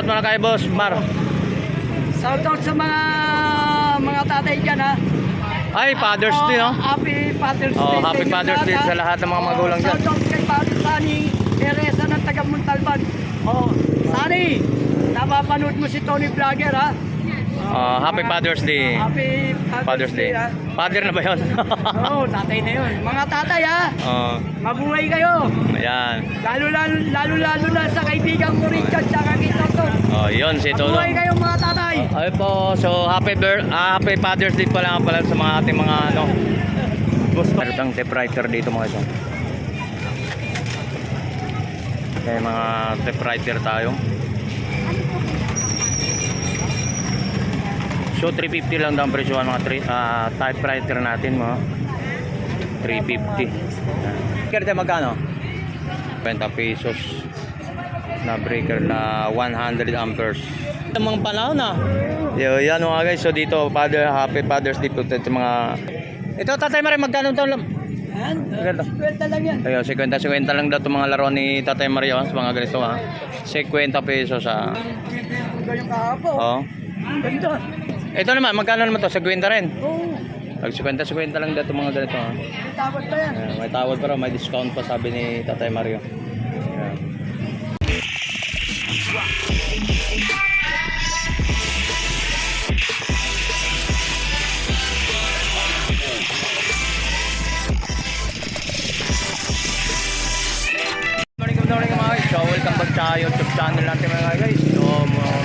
Shoutout muna kay Boss Mar. Shoutout sa mga tatay dyan ha. Ay, Father's Day, no? Happy Father's Day. Oh, Happy Father's Day sa lahat ng mga magulang dyan. Shoutout kay Papi Sani Teresa ng taga Montalban. Oh, Sani, napapanood mo si Tony Vlogger ha. Happy Father's Day. Happy Father's Day. ha. Father na ba yun? Oo, tatay na yun. Mga tatay ha, mabuhay kayo. Ayan. Lalo na sa kaibigan ko Richard tsaka kay Toto. Yun si Toto. Mabuhay kayo mga tatay. Ay po, so happy Father's Day pala sa mga ating mga gusto. Meron tang typewriter dito mga ito. Kaya mga typewriter tayo. So 350 lang daw ang presyo ng mga typewriter natin mga 350. Breaker magkano? 20 pesos na breaker na 100 amperes. Ito mga panahon na. Yan mga guys. So dito Happy Father's Day po ito mga. Ito Tatay Maria magkano ito? Yan, 50 lang yan. Ayun, 50 lang daw itong mga laruan ni Tatay Maria sa mga ganito ha. 50 pesos ha. Gayong kahapon. Oh. Ganda. Ito naman, magkano naman to? 50 rin. Oo. Pag 50 lang daw itong mga ganito ha. May tawad pa yan. May tawad pa raw, may discount pa sabi ni Tatay Mario. Ayan. Good morning mga guys. So welcome back sa YouTube channel natin mga guys. So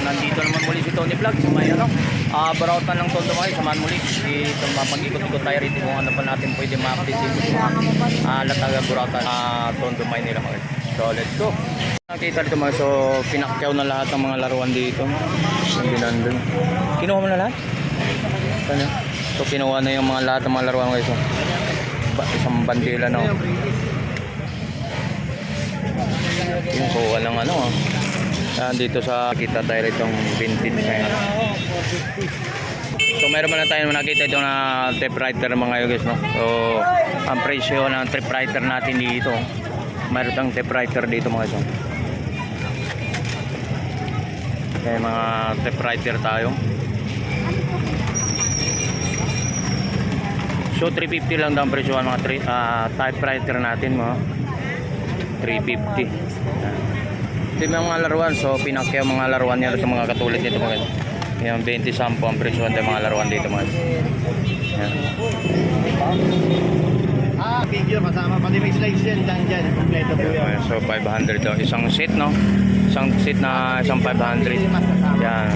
nandito naman muli si Tony Vlog. So may barautan ng Tondo mga guys. Samahan muli. Ito mapag-ikot-ikot tayo rito kung ano pa natin pwede ma-update dito sa mga lataga barautan Tondo Maynila mga guys. So let's go. Nakita dito mga so pinakyaw na lahat ng mga laruan dito. Hindi nandun. Kinuha mo na lahat? Ano? So kinuha na yung lahat ng mga laruan guys. So, isang bandila no. Yung kuha ng dito sa kita tayo itong vintage na so meron pa na tayo nakita ito na typewriter mga guys no. So ang presyo ng typewriter natin dito meron tang typewriter dito mga guys. Kaya mga typewriter tayo. So 350 lang daw ang presyo ng mga typewriter natin mga 350. Ito yung mga laruan. So pinakyaw mga laruan yan sa mga katulad nito mga. Yung 20 sampo ang presyo ng mga laruan dito mga. Video kasama pati may slides yan dyan. Kompleto po yan. So 500 daw. Isang seat no. Isang seat na isang 500. Yan.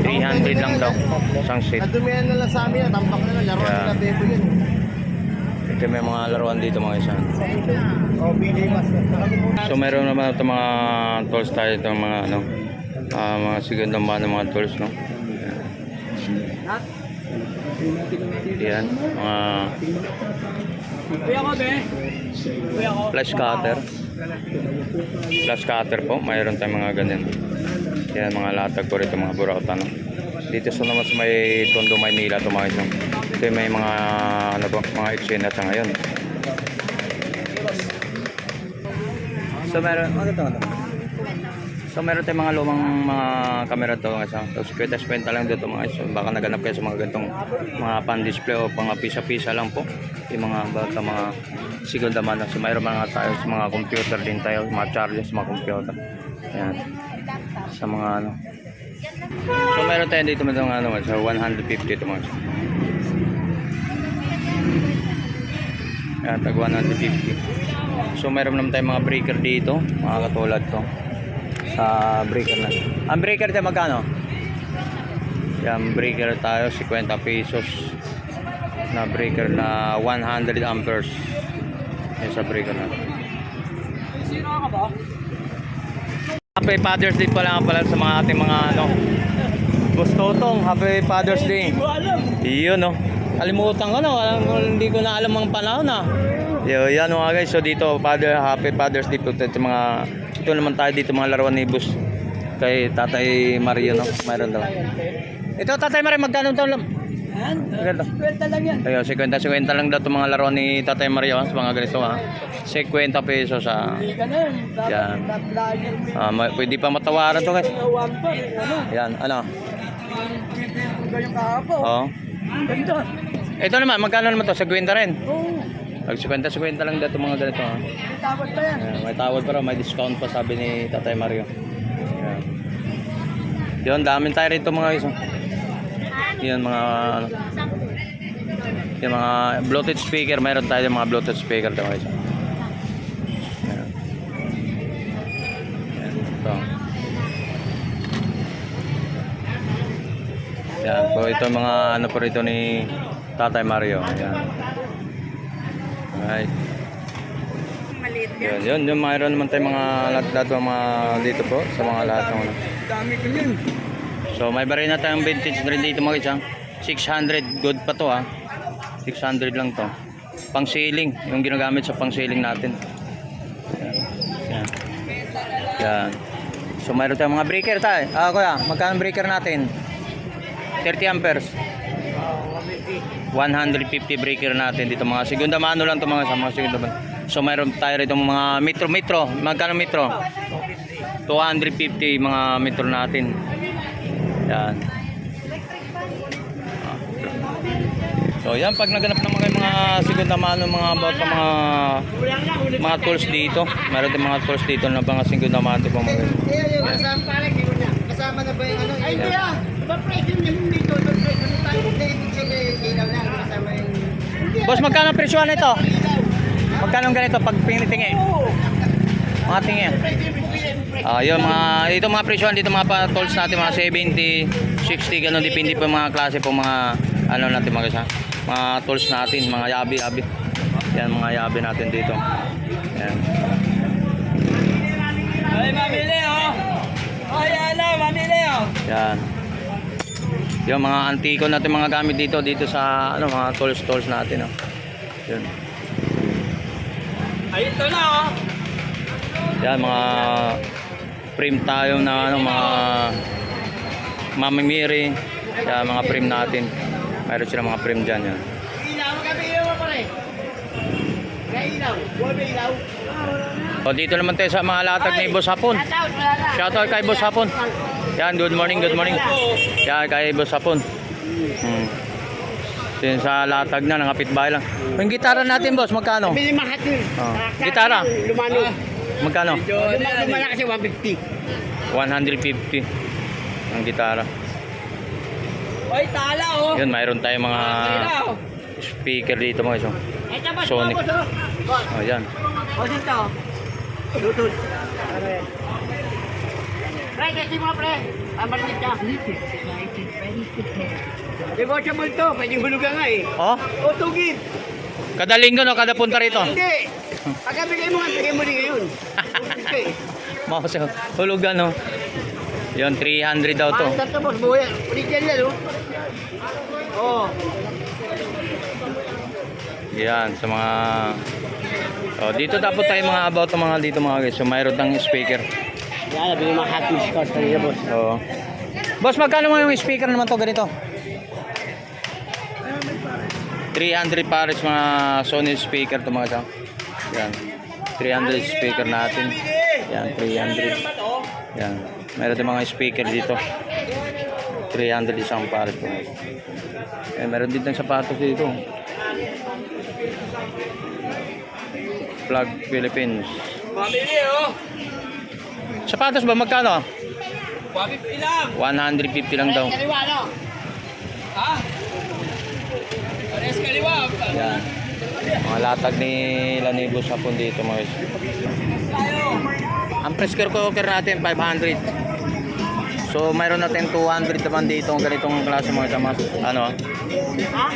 300 lang daw. Isang seat. Nadumihan na lang sa amin. Tampak na lang. Laruan nila bebo yun. Ito may mga laruan dito mga isa. O, BJ Mas. So meron naman ito mga tools tayo ito mga mga sigandang ba ng mga tools no. Yan mga flash cutter po, mayroon tayong mga ganyan. Yan mga latag ko rito mga burautan no. Dito sa naman sa may Tondo Maynila ito mga isang. Ito may mga mga eksena sa ngayon. So meron So meron tayong mga lumang mga camera to kasi tapos kwenta lang dito mga so baka naganap kayo sa mga ganitong mga pan-display o pang pisa-pisa lang po yung mga bata mga segunda mano. So mayroon mga tayo sa mga computer din tayo, mga charger sa mga computer. Ayan. Sa mga So meron tayo dito mga sa 150 ito mga. Ayan, tag 150. So meron naman tayong mga breaker dito, mga katulad to. Sa breaker na. Ang breaker tayo magkano? Yan, breaker tayo 50 pesos. Na breaker na 100 amperes. Yan sa breaker na. Happy Father's Day pala sa mga ating mga Gusto tong Happy Father's Day. Iyon no. Kalimutan ko hindi ko na alam ang panahon na. Yan mga guys, so dito Happy Father's Day po ito naman tayo dito mga laruan ni Bus kay Tatay Mario no, mayroon daw. Ito Tatay Mario magkano ito? Ayan, Maganda. 50 lang yan. Ayun, 50 lang daw itong mga laro ni Tatay Mario, sa mga ganito ha. 50 pesos ha. Hindi ka na. Yan. Vlogger mo. Pwede pa matawaran to guys. One pa. Ano? Yan, ano? Gayong kahapo. Oo. Ganda. Ito naman, magkano naman to? 50 rin. Oo. Pag 50 lang daw itong mga ganito ha. May tawad pa yan. May tawad pa raw, may discount pa sabi ni Tatay Mario. Yan. Yun, daming tayo rito mga guys. Yan mga ano. Yung mga Bluetooth speaker, mayroon tayo mga Bluetooth speaker dito guys. Yan. Yan. Ito. Yan po, ito mga ano po rito ni Tatay Mario. Yan. Right. Yun, mayroon naman tayong mga lahat mga dito po sa mga lahat ng ano. Dami ko yun. So may bari na tayong vintage rin dito mga guys. 600 good pa to ha. 600 lang to. Pang ceiling, yung ginagamit sa pang ceiling natin. Yan. Yan. So mayroon tayong mga breaker tayo. Kuya, magkano breaker natin? 30 amperes. 150 breaker natin dito mga segunda mano lang to mga sa mga segunda mano. So mayroon tayo rito mga metro. Magkano metro? 250 mga metro natin. Yan. So yan, pag naganap ng mga segunda mano, mga about sa mga tools dito. Mayroon din mga tools dito na mga segunda mano po mga. Kasama na ba yung ano? Ay, hindi ah. Ba-presyo niya dito. Ba-presyo na tayo. Hindi, ibig sabihin, ilaw lang. Kasama yung... Boss, magkano ang presyo nito? Magkano ang ganito pag pinitingi? Mga tingi. Yung mga dito mga presyo dito mga tools natin mga 70, 60 ganun depende po mga klase po mga ano natin mga isa. Mga tools natin, mga yabi. Yan mga yabi natin dito. Yan. Ay, mamili oh. Ay, ala, mamili oh. Yan. Yung mga antiko natin mga gamit dito sa ano mga tools natin oh. Yun. Ay, ito na oh. Yan mga frame tayo na ano mga mamimiri. Yan mga frame natin. Mayroon sila mga frame diyan yan. Ilaw, kami ilaw pa rin. Kaya ilaw. Wala ilaw. O dito naman tayo sa mga latag ni Boss Hapon. Shoutout kay Boss Hapon. Yan, good morning. Yan kay Boss Hapon. Yan sa latag na, nangapit bahay lang. Yung gitara natin boss, magkano? Bili mahat yun. Gitara? Lumano. Magkano? Lumano kasi 150. 150 ang gitara. Ay, tala oh. Yun, mayroon tayong mga speaker dito mga iso. Ito ba? Sonic. O yan. O dito. Bluetooth. Ano yan? Pre, kasi mo pre. Pambalit ka. Negotiable to. Pwedeng hulugan nga eh. Oh, O, tugid. kada linggo no, kada punta rito. Hindi. Pagkabigay mo nga, bigay mo rin ngayon. Mga sa hulugan no. Yun, 300 daw to. Master to, boss. Buhay. Ulitin yan, oh. Oo. Yan, sa mga... Oh, dito dapat tayo mga about ng mga dito mga guys. So, mayroon tayong speaker. Yan, nabili mga hot mix cost kanina, boss. Oo. Boss, magkano mo yung speaker naman to ganito? 300 pares mga Sony speaker to mga sa. Yan. 300 speaker natin. Yan, 300. Yan. Meron tayong mga speaker dito. 300 isang pares to. Meron din tayong sapatos dito. Plug Philippines. Mamili, oh. Sapatos ba magkano? 150 lang. 150 lang daw. Kaliwa, no? Ha? Pares kaliwa. Yan. Mga latag ni Lanibos hapon dito mga guys. Ang pressure cooker natin 500. So mayroon natin 200 naman dito ang ganitong klase mga sama. Ano? Ha?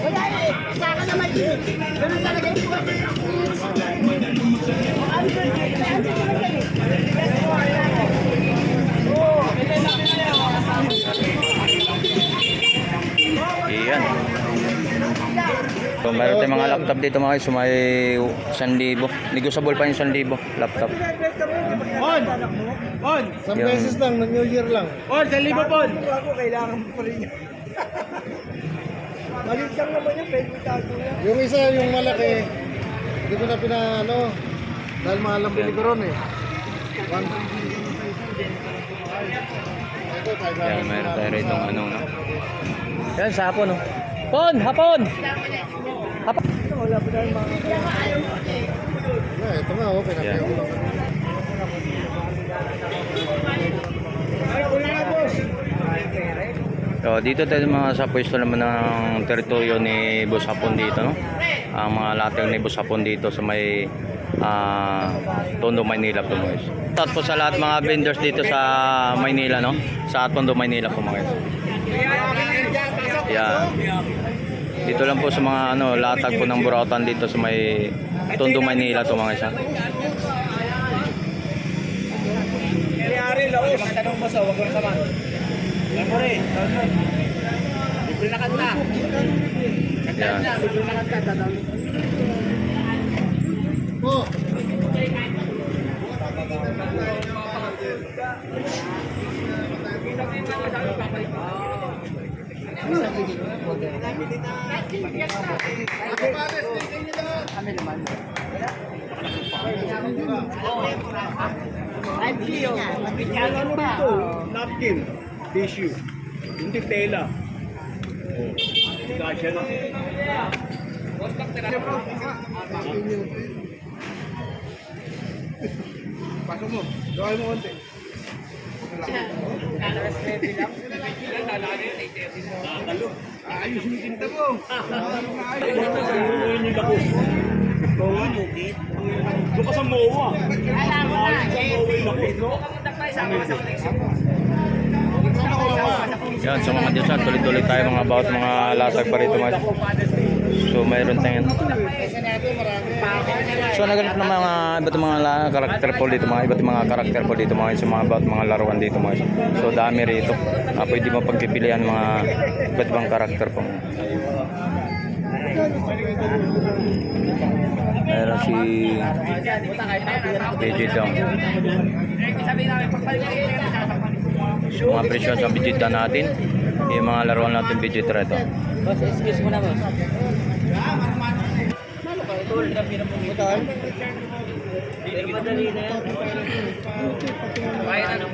Wala eh. Saka naman yun. Ganun talaga yung Iyan. So mayroon tayong mga laptop dito mga guys. So may 1,000. Negotiable pa yung 1,000 laptop. On! On! Some Yung- beses lang, New Year lang. On! 1,000 on! Ako, kailangan mo pa rin. Maliit lang naman yung pwede tago yan. Yung isa, yung malaki, hindi ko na pinaano. Dahil mahal ang bili ko ron eh. Ito, Yan, mayroon tayo rito ng ano, no? Yan, sa hapon, no? Hapon! Hapon! Hapon! Wala pa tayong mga... Ito nga, okay. Yan. Napiyo ko lang. So, dito tayo mga sa pwesto naman ng teritoryo ni Boss Hapon dito, no? Ang mga latter ni Boss Hapon dito sa may Tondo, Maynila po mga guys. At po sa lahat mga vendors dito sa Maynila, no? Sa Tondo, Maynila po mga guys. Yan. Dito lang po sa mga ano, latag po ng burautan dito sa may Tondo, Maynila to mga guys. Kaya-ari, laos. Tanong mo sa, wag ko na saman. Alam mo rin, libre na kanta. Kanta Yan. na, libre na kanta. Oh! Napkin, tissue, hindi tela. Kasya na. Pasok mo. Gawin mo konti. Ayusin yung tinta mo. Ayusin yung lako. Kowa mo, kit. Doon ka sa MOA. Alam mo na. Sa MOA yung lako. Yan, so mga Diyos, tuloy-tuloy tayo mga about mga latag pa rito mga. So mayroon tayong so naganap ng mga iba't mga karakter po dito mga iba't mga karakter po dito mga sa mga about mga laruan dito mga. So dami rito. Pwede mo pagpipilian mga iba't ibang karakter po. Meron si Vegeta. Mga presyo sa Vegeta natin. Yung mga laruan natin Vegeta ito. Boss, excuse mo na boss. Pero madali na yan. Kaya na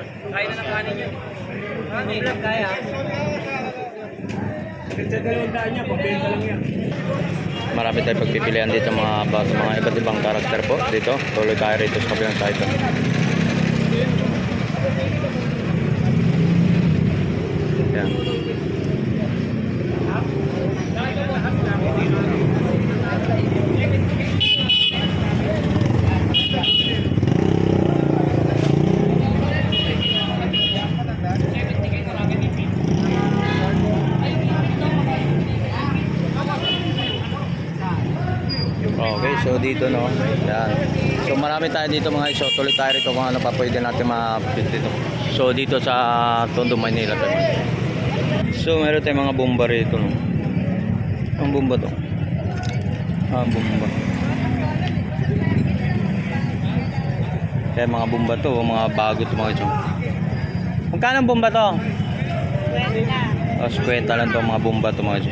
ng kanin yun. Hindi lang kaya. Sa dalawang daan niya, pabenta lang yan. Marami tayong pagpipilian dito mga about mga iba't ibang karakter po dito. Tuloy tayo rito sa kabilang side. Yan. Okay, so dito no. Yan. So marami tayo dito mga iso. Tuloy tayo rito kung ano pa pwede natin ma-fit dito. So dito sa Tondo, Maynila tayo. So meron tayong mga bomba rito no. Ang bomba to. Bomba. Kaya mga bomba to, mga bago to mga iso. Magkano ang bomba to? 50 lang to mga bomba to mga iso.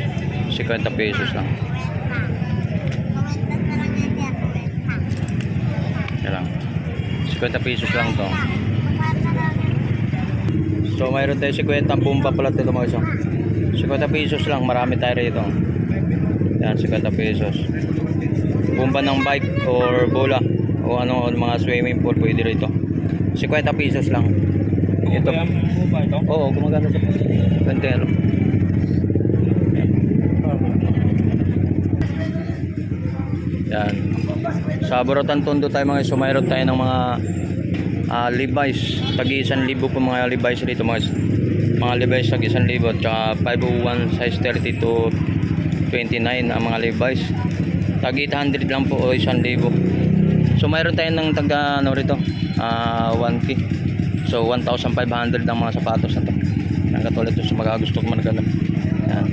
50 pesos lang. Yan lang. 50 pesos lang to. So mayroon tayo 50 bomba pala dito mga isang. 50 pesos lang, marami tayo rito. Yan, 50 pesos. Bomba ng bike or bola o ano mga swimming pool pwede rito. 50 pesos lang. Ito. Oo, gumagana sa kantero. Yan. Sa Burautan Tondo tayo mga iso, mayroon tayo ng mga Levi's, tagi 1,000 po mga Levi's dito mga Levi's tagi 1,000 at saka 501 size 30 to 29 ang mga Levi's tagi 800 lang po o 1,000. So mayroon tayo ng taga ano rito 1K, so 1,500 ang mga sapatos na to. Ang katulad to sa mga gusto ko managano yan,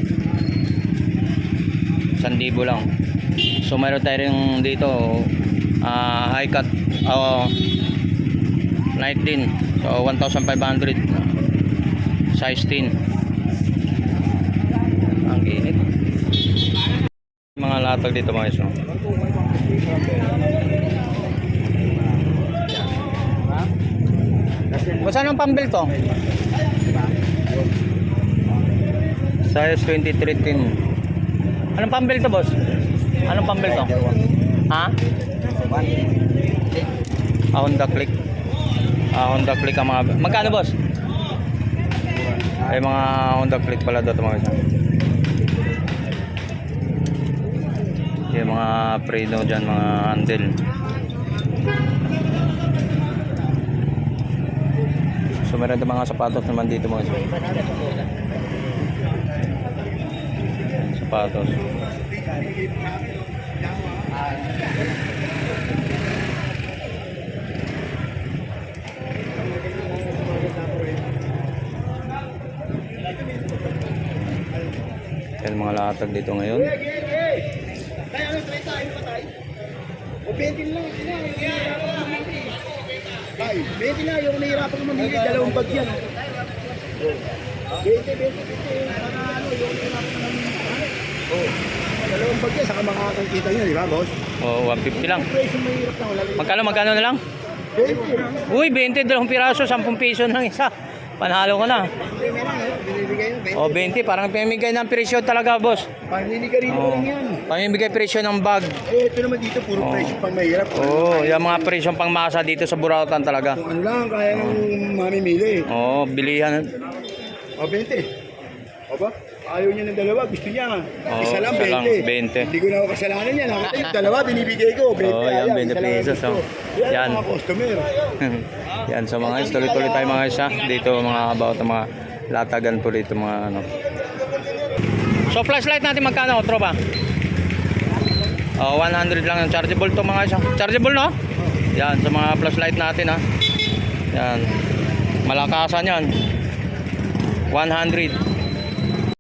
1,000 lang. So mayroon tayo rin dito high cut night din, so 1,500 size 10. Ang init. Mga latag dito mga guys. No? Saan ang pambil to? Size 2013. Anong pambil to, boss? Anong pambil to? Ha? Honda Click. Honda Click ang mga... Magkano, boss? Ay, mga Honda Click pala dito mga guys. Yung mga Fredo dyan, mga handle. So meron din mga sapatos naman dito mga guys. Sapatos. Yan mga latag dito ngayon. O 20 lang, ay, 20 na, yung nahihirapan ko mamili, dalawang bag yan. 20, para ano, yung nahihirapan ko mamili. Dalawang bag yan, saka makakakita nyo, di ba, boss? Oh, 150 lang. Presyo mahirap na, wala. Magkano na lang? 20. Uy, 20 dalawang piraso, 10 piso lang isa. Panalo ka na. May lang, binibigay nyo, 20. O 20, parang pamimigay ng presyo talaga, boss. Pamimigay rin ko Oh, lang yan. pamimigay presyo ng bag. Eh, ito naman dito, puro presyo pang mahirap. Oh, yung mga presyong pangmasa dito sa Burautan talaga. Kung ano lang, kaya nang mamimili. Oh, bilihan. O, 20. O ba? Ayaw niya ng dalawa, gusto niya. Oo, Isa lang, isa lang, 20. 20. Hindi ko na ako kasalanan yan. Nakita yung dalawa, binibigay ko. 20. Oo, yan, 20 isa lang pesos, gusto. oh. Yan, Yan. mga customer. Yan, sa mga guys, tuloy-tuloy tayo mga guys ha. Dito mga about mga latagan po dito mga ano. So flashlight natin magkano, tropa? Oh, 100 lang yung chargeable to mga guys ha. Chargeable no? Yan, sa mga flashlight natin ha. Yan. Malakasan yan. 100.